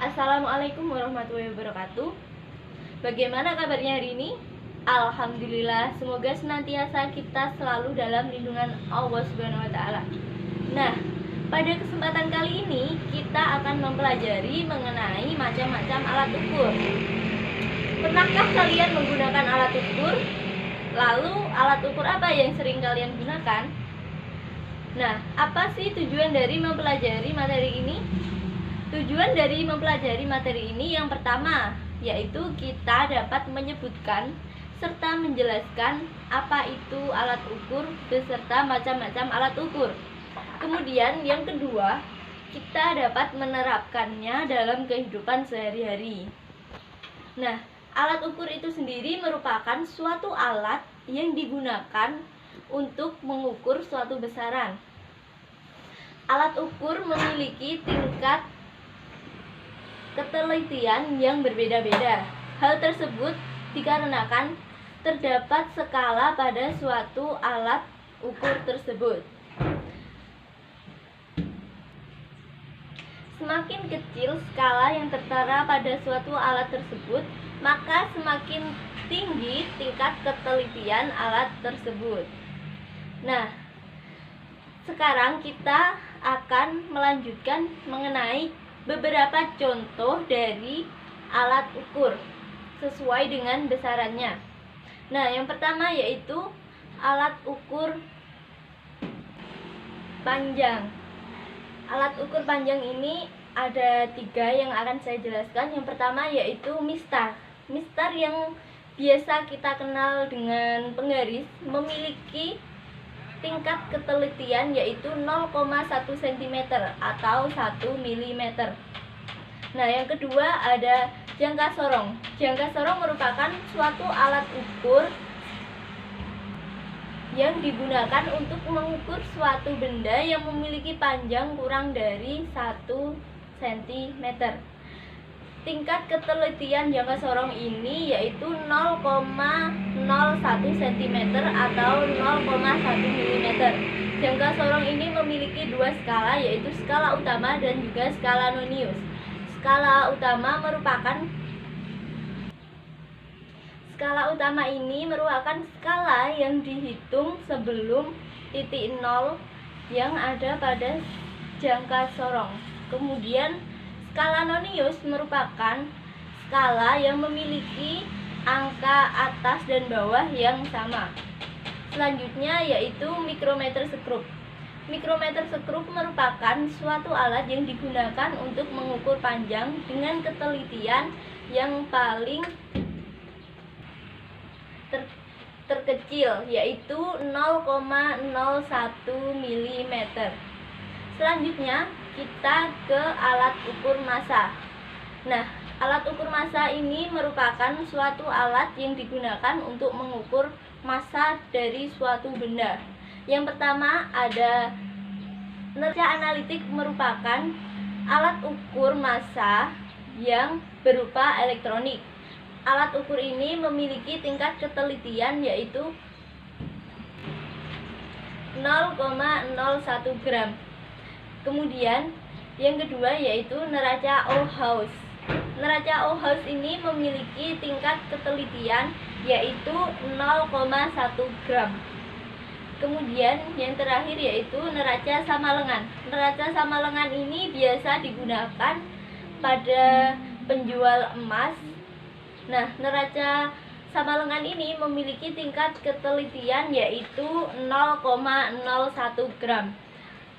Assalamualaikum warahmatullahi wabarakatuh. Bagaimana kabarnya hari ini? Alhamdulillah, semoga senantiasa kita selalu dalam lindungan Allah Subhanahu wa taala. Nah, pada kesempatan kali ini kita akan mempelajari mengenai macam-macam alat ukur. Pernahkah kalian menggunakan alat ukur? Lalu alat ukur apa yang sering kalian gunakan? Nah, apa sih tujuan dari mempelajari materi ini? Tujuan dari mempelajari materi ini yang pertama, yaitu kita dapat menyebutkan serta menjelaskan apa itu alat ukur beserta macam-macam alat ukur. Kemudian yang kedua, kita dapat menerapkannya dalam kehidupan sehari-hari. Nah, alat ukur itu sendiri merupakan suatu alat yang digunakan untuk mengukur suatu besaran. Alat ukur memiliki tingkat ketelitian yang berbeda-beda. Hal tersebut dikarenakan terdapat skala pada suatu alat ukur tersebut. Semakin kecil skala yang tertera pada suatu alat tersebut, maka semakin tinggi tingkat ketelitian alat tersebut. Nah, sekarang kita akan melanjutkan mengenai beberapa contoh dari alat ukur sesuai dengan besarannya. Nah, yang pertama yaitu alat ukur panjang. Alat ukur panjang ini ada 3 yang akan saya jelaskan. Yang pertama yaitu mistar. Mistar yang biasa kita kenal dengan penggaris memiliki tingkat ketelitian yaitu 0,1 cm atau 1 mm. Nah, yang kedua ada jangka sorong. Jangka sorong merupakan suatu alat ukur yang digunakan untuk mengukur suatu benda yang memiliki panjang kurang dari 1 cm. Tingkat ketelitian jangka sorong ini yaitu 0,01 cm atau 0,1 mm. Jangka sorong ini memiliki 2 skala, yaitu skala utama dan juga skala nonius. Skala utama ini merupakan skala yang dihitung sebelum titik 0 yang ada pada jangka sorong. Kemudian skala nonius merupakan skala yang memiliki angka atas dan bawah yang sama. Selanjutnya yaitu mikrometer skrup. Mikrometer skrup merupakan suatu alat yang digunakan untuk mengukur panjang dengan ketelitian yang paling terkecil yaitu 0,01 mm. Selanjutnya kita ke alat ukur massa. Nah, alat ukur massa ini merupakan suatu alat yang digunakan untuk mengukur massa dari suatu benda. Yang pertama ada neraca analitik, merupakan alat ukur massa yang berupa elektronik. Alat ukur ini memiliki tingkat ketelitian yaitu 0,01 gram. Kemudian yang kedua yaitu neraca Ohus. Neraca Ohus ini memiliki tingkat ketelitian yaitu 0,1 gram. Kemudian yang terakhir yaitu neraca sama lengan. Neraca sama lengan ini biasa digunakan pada penjual emas. Nah, neraca sama lengan ini memiliki tingkat ketelitian yaitu 0,01 gram.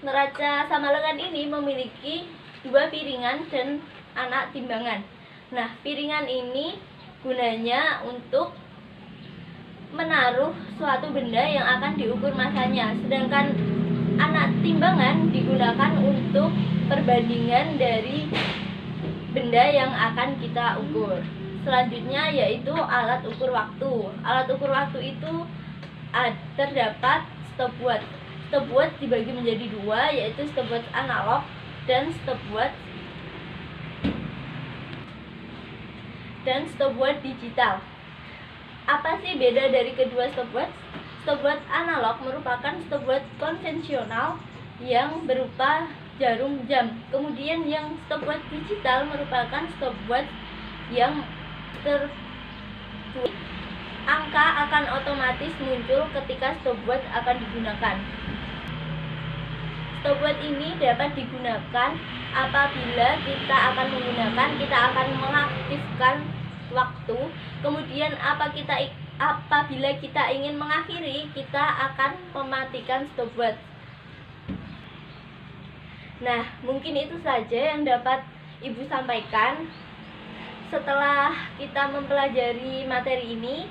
Neraca sama lengan ini memiliki 2 piringan dan anak timbangan. Nah, piringan ini gunanya untuk menaruh suatu benda yang akan diukur massanya, sedangkan anak timbangan digunakan untuk perbandingan dari benda yang akan kita ukur. Selanjutnya yaitu alat ukur waktu. Alat ukur waktu itu terdapat stopwatch. Stopwatch dibagi menjadi 2, yaitu stopwatch analog dan stopwatch digital. Apa sih beda dari kedua stopwatch? Stopwatch analog merupakan stopwatch konvensional yang berupa jarum jam. Kemudian yang stopwatch digital merupakan stopwatch yang angka akan otomatis muncul ketika stopwatch akan digunakan. Stopwatch ini dapat digunakan apabila kita akan mengaktifkan waktu, kemudian apabila kita ingin mengakhiri, kita akan mematikan stopwatch. Nah, mungkin itu saja yang dapat Ibu sampaikan. Setelah kita mempelajari materi ini,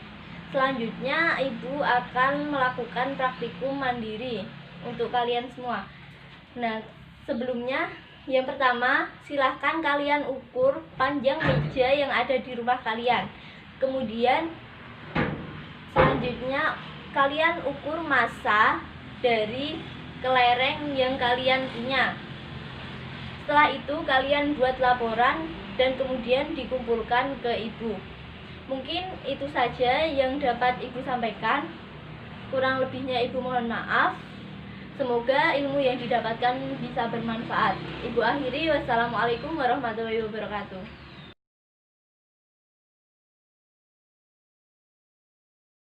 selanjutnya Ibu akan melakukan praktikum mandiri untuk kalian semua. Nah, sebelumnya yang pertama, silahkan kalian ukur panjang meja yang ada di rumah kalian. Kemudian selanjutnya kalian ukur massa dari kelereng yang kalian punya. Setelah itu kalian buat laporan dan kemudian dikumpulkan ke Ibu. Mungkin itu saja yang dapat Ibu sampaikan. Kurang lebihnya Ibu mohon maaf. Semoga ilmu yang didapatkan bisa bermanfaat. Ibu akhiri, wassalamualaikum warahmatullahi wabarakatuh.